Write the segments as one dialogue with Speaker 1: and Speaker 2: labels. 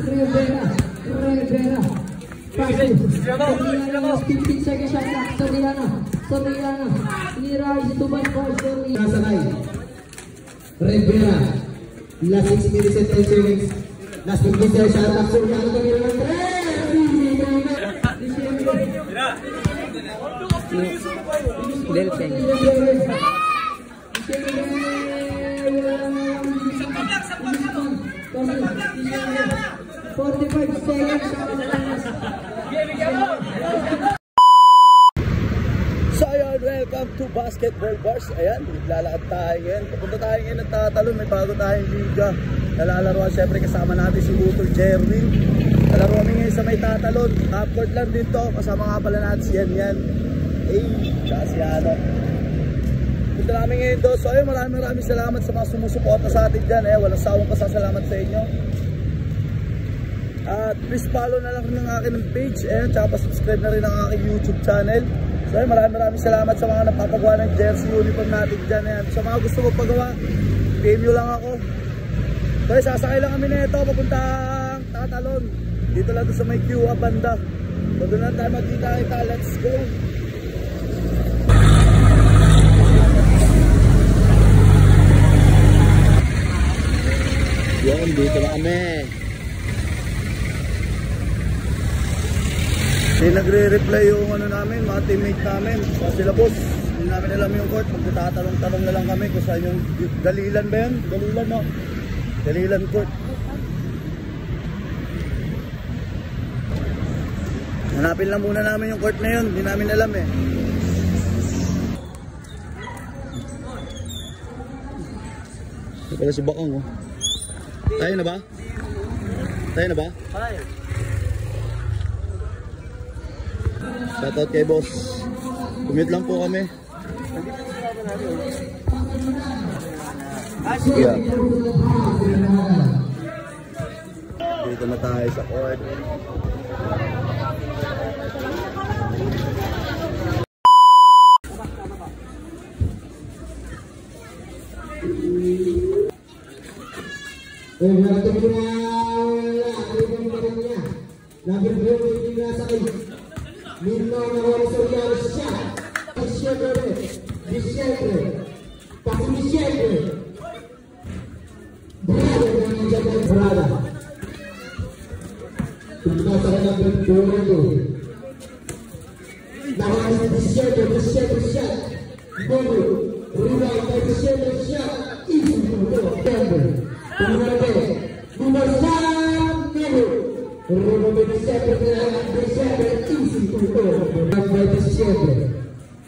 Speaker 1: Rivera. Soriano, 15 seconds shot clock. Soriano. Nirais ito ba ko? Nasakay. Rivera. Last 6 minutes and 10 seconds. Last 15 seconds shot clock. Soriano tumira ng 3. Delphin. 45 seconds.
Speaker 2: So ayun, welcome to Basketball Bars. Ayan, naglalakad tayo ngayon. Papunta tayo ngayon ng Tatalon. May bago tayong liga. Nalalaroan syempre kasama natin si Utol Jerwin. Nalaroan kami ngayon sa may Tatalon. Half-court lang din to. Kasama nga pala natin si Yan. Tsaka si Ano. Punta namin ngayon doon. So ayun, maraming salamat sa mga sumusuporta sa atin dyan. Walang sawang pasasalamat sa inyo. At please follow na lang ng akin ng page. Tsaka subscribe na rin ang aking YouTube channel. So ayun, maraming salamat sa mga napapagawa ng jersey uniform natin dyan. Sa mga gusto ko pagawa, PM nyo lang ako. So ayun, sasakay lang kami na ito papuntang Tatalon. Dito lang sa may QA banda. So doon lang tayo magkita-kita. Let's go! Yan, dito na kami. Hindi nagre-reply yung ano namin, mga teammate namin. So sila boss, hindi namin alam yung court. Magtatalong-talong na lang kami kung saan yung Galilan ba yun? Galilan, no? Galilan court. Hanapin lang muna namin yung court na yun. Hindi namin alam eh. Ito pala si Bakong, oh. Tayo na ba? Tayo na ba? Tayo. Shoutout kay boss. Commute lang po kami. Yeah. Dito na tayo sa court.
Speaker 1: Minno na Soriano siya. Diciembre. Pati Diciembre. Brada. Kita sana berdoa tu. Nama Diciembre siya. Bobo. Ribay Diciembre siya. Itu Diciembre. Nomor 1. Rumah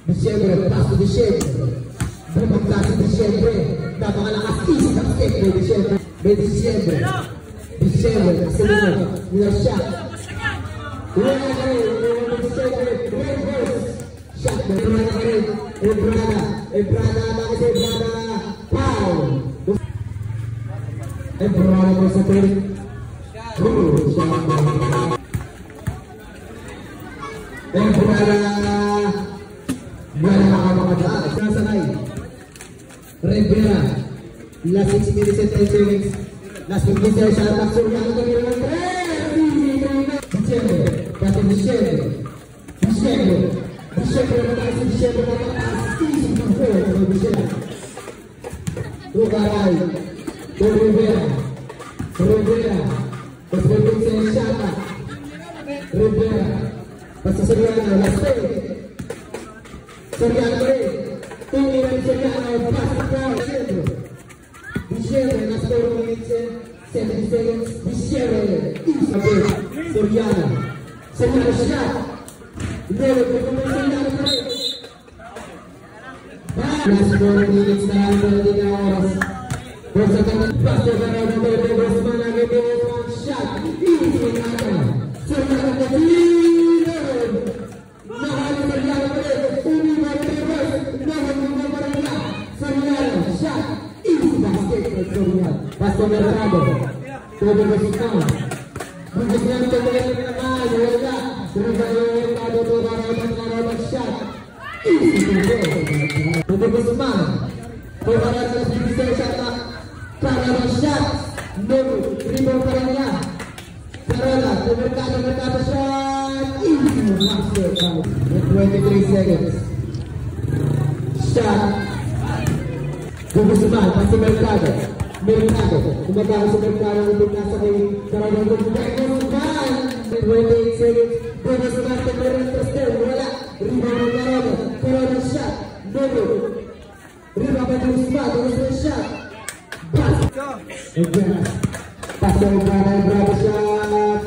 Speaker 1: Diciembre passo Diciembre bermakna Diciembre napakalakas isang step ng Diciembre seluruh mulai shot shot Ebrada Paul Ebrada Rivera, last 6 minutes and 10 seconds. Last 15 seconds shot clock. Soriano tumira ng 3. Diciembre mataas si Diciembre mataas. Easy to four sa Diciembre. Rugaray, Rivera. Last 15 seconds shot clock. Rivera, pasa Soriano, last 10. Soriano tumira ni Soriano, pass it down, Diciembre, last 4 minutes and 70 seconds. Diciembre, Soriano shot. Last 4 minutes na lang pwede na oras. Basta kami pasto ka na ng Bebe Bosman ang ibigong shot. Easy na ka. Soriano ka din. Mahal na Soriano ka din. Umima Bebos. Nahamang Maria. Soriano shot. Easy basket ng Soriano. Pasto Mercado. Bebe Bosman. Bugis lang ito mga naman. Wala. Soriano Mercado to karotan shot. Easy to go. Bebe Bosman. Pemaharan terus shot. Karotan shot. No. Rebound pa rin niya. Mercado shot. Easy basket with 23 seconds. Shot. Guzman, masih Mercado. Kumakain sa Mercado untuk nasa kay Karadang Guzman. 28 seconds. Guzman kemarin terstell. Wala. Rebound Karadang shot. Dulu. Rebound Guzman. Terus shot. Pasal berapa shot?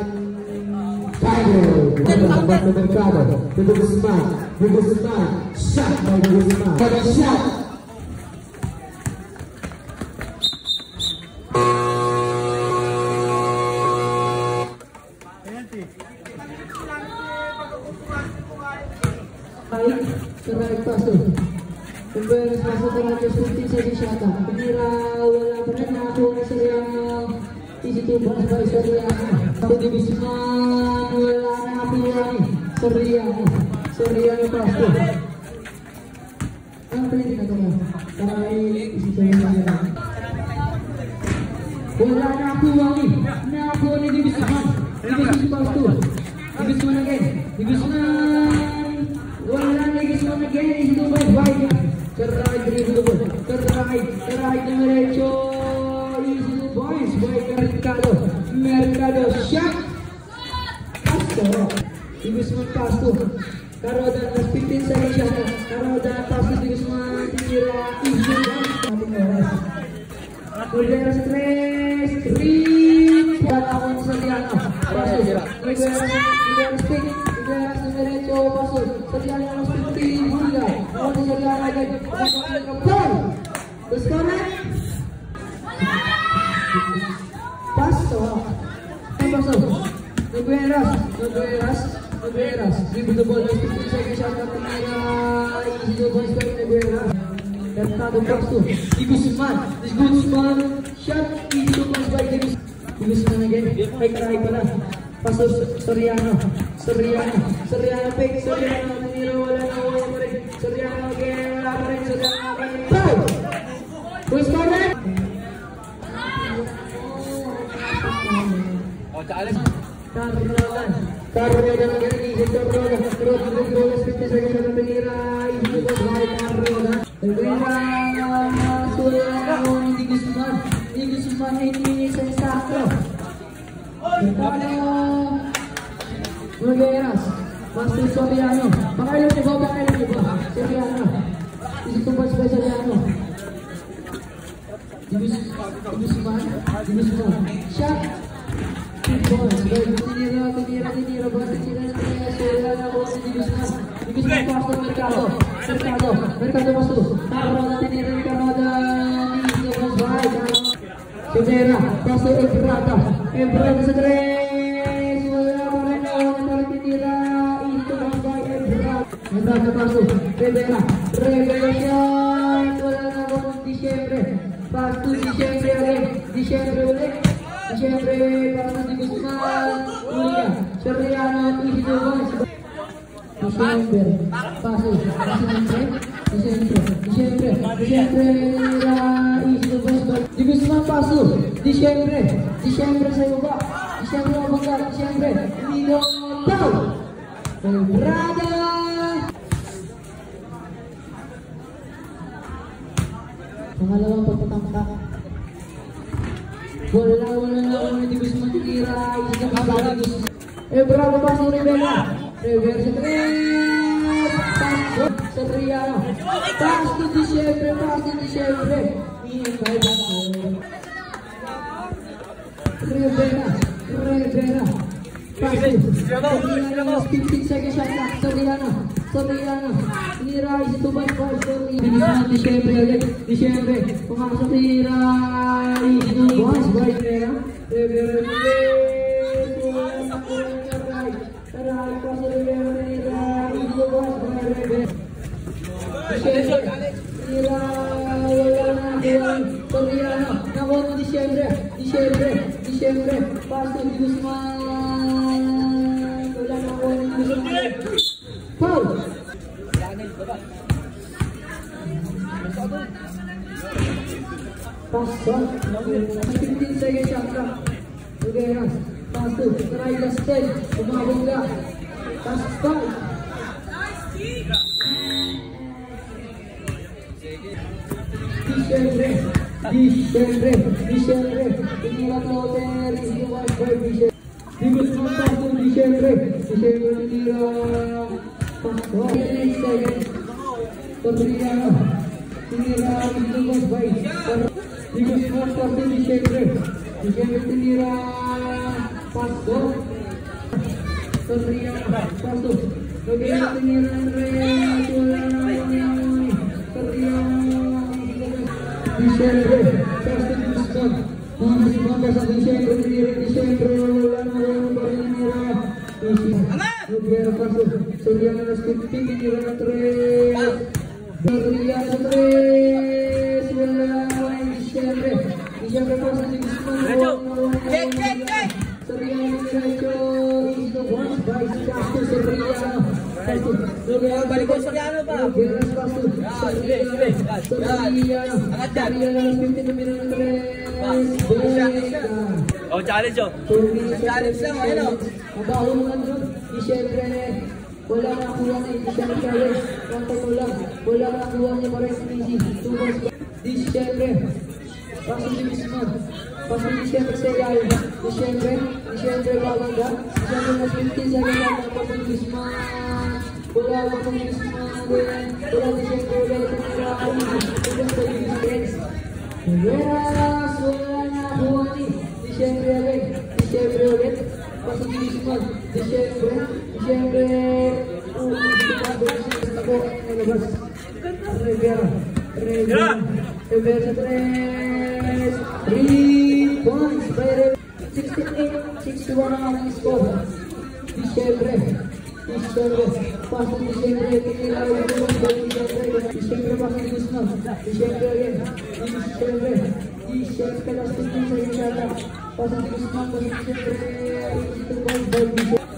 Speaker 1: Mercado. Guzman. Shot by Guzman. Karadang shot.
Speaker 3: Terbaik pasok. Pemberes pasok terakhir 15 seconds shot. Pengira wala pa rin nakuha sa Riano. Easy to pass by sa Riano. Ako di Guzman wala na nakuha ni sa Riano. Sa Riano pasok. Ang palit na ito mo. Taray easy to Riano. Wala na nakuha ni. Nakuha ni Guzman. Guzman pasok. Guzman again. Guzman. Wala na Guzman again. Easy to pass by. Kerai dribble. Kerai derecho. Easy to boys by Mercado shot. Pasok. Guzman pasok. Karodan 15 seconds shot. Karodan pasok Guzman tira. Easy boys. Ulderas 3. Lawan Soriano. Pasok. Ulderas stick. Ulderas derecho pasok. Soriano mas 15 bola. Lawan Soriano lagi. Gol. Bersekolah. Pasok. Nogueras. Dribble the ball. 15 seconds shot. Kamera. Easy to boys by Nogueras. Mercado pasok. Guzman. Shot. Easy to boys by Guzman again. Kerai pala. Pasok Soriano pick. Soriano tiniro wala na pa rin. Soriano again. Wala pa rin. Soriano again. Foul. Who's corner? Carrodan again. Carrodan 50 seconds na tinira. Easy to boys by Carrodan. Soriano hindi Guzman 8 minutes ang sakto. Mercado Nogueras Masih Soriano Pakailan niyo ba? Soriano Easy to pass by Soriano Guzman Shot Tinira Basta sila Soriano Guzman pasok Mercado masuk Karodan tinira ni Karodan Easy to pass by Cedera pasok Ebrata sa 3. Wala pa rin na tinira. Easy to pass by Ebrata pasok. Revelation. Wala na akong Disyembre. Pass to Disyembre again. Disyembre ulit. Disyembre pass to Guzman. Ulia. Soriano. Easy to pass. Disyembre. Pasok. Disyembre. Easy to pass by Guzman pasok. Disyembre sa baba. Disyembre. Milo. Foul. Brada. Pangalawang pagtatangka. Wala na hindi Guzman tira. Isa ka ba? Brada pasok Rivera sa 3. Pasok sa Riano. Pass to Disyembre. Minimum 5 Rivera. Soriano 15 seconds shot clock. Soriano. Tinira Easy to pass by Soriano. Disyembre. Pumasok tira. Easy to pass by Rivera. Karai pasok Rivera. Easy to pass by Rivera. Tira. Wala na. Soriano. Nakuha Disyembre. Pasok Guzman. Wala na ako ng Guzman. Foul. Pasok. 15 seconds shot clock. Nogueras. Pasto, try last 10. Umabot ka. Last 5. Diciembre. Tinira Clotter. Easy one by Diciembre. Di Guzman Pasto, Diciembre tinira Pasto. 8 seconds. Torriano. Tinira Easy one by Di Guzman Pasto, Diciembre tinira Pasto. Torriano. Pasto. Torriano tinira Andres. Wala na. Torriano. Diciembre, Pasto di Guzman. Masih bangga sa Diciembre, Diciembre, wala na tinira. Rubiera Pasto, Soriano na 50, tinira na 3. Soriano 3, wala na Diciembre. Diciembre Pasto di Guzman. Soriano diretso, is the one by Pasto, Soriano. Balik ko Soriano pa. Pasto, Soriano.
Speaker 2: Oh, challenge oh. Challenge lang, ano?
Speaker 3: Mabahon mo ano? Diciembre, wala na kuha na Diciembre challenge. Kontak mo lang. Wala na kuha niya pa rin sa easy. Diciembre. Paso di Guzman. Paso di Diciembre sa ilalim. Diciembre bawang ka. Diciembre na 15 sa ilalim. Paso di Guzman. Wala na kung Guzman. Wala Diciembre. Wala Veras, wala na kuha ni Diciembre ulit. Paso di Guzman. Diciembre. Ako nalabas. Rivera sa 3. 3 points by Rivera. 68-61 ang aking score. Diciembre. Paso di Diciembre. Tinira ulit ng Diciembre paso di Guzman. Diciembre again. Diciembre last 15 sa Rizala. Paso di Guzman. Paso di Diciembre. 82 points by Diciembre.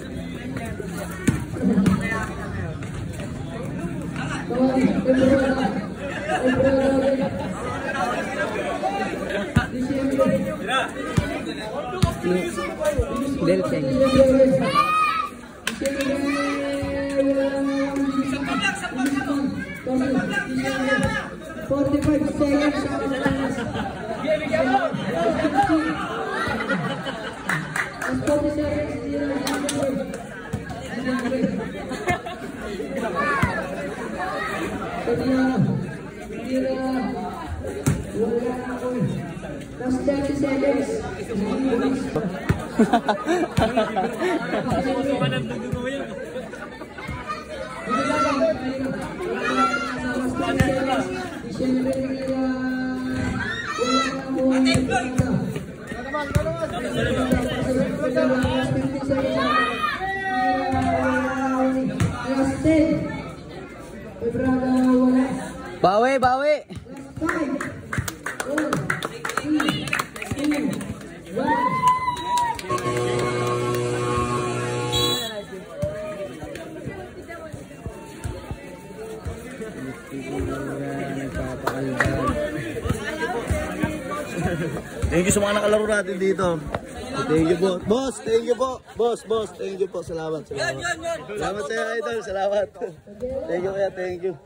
Speaker 3: Last 30 seconds.
Speaker 2: Bawi. Thank you sa mga nakalaro natin dito. Thank you po. Boss, thank you po. Boss, thank you po. Salamat. Salamat sa iyo, idol. Salamat. Thank you kaya, thank you.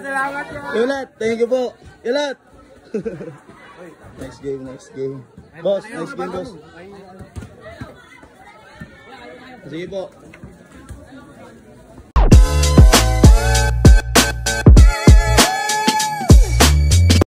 Speaker 2: Salamat po. Ulat, thank you po. Ulat. Next game. Boss, next game, boss. Sige po.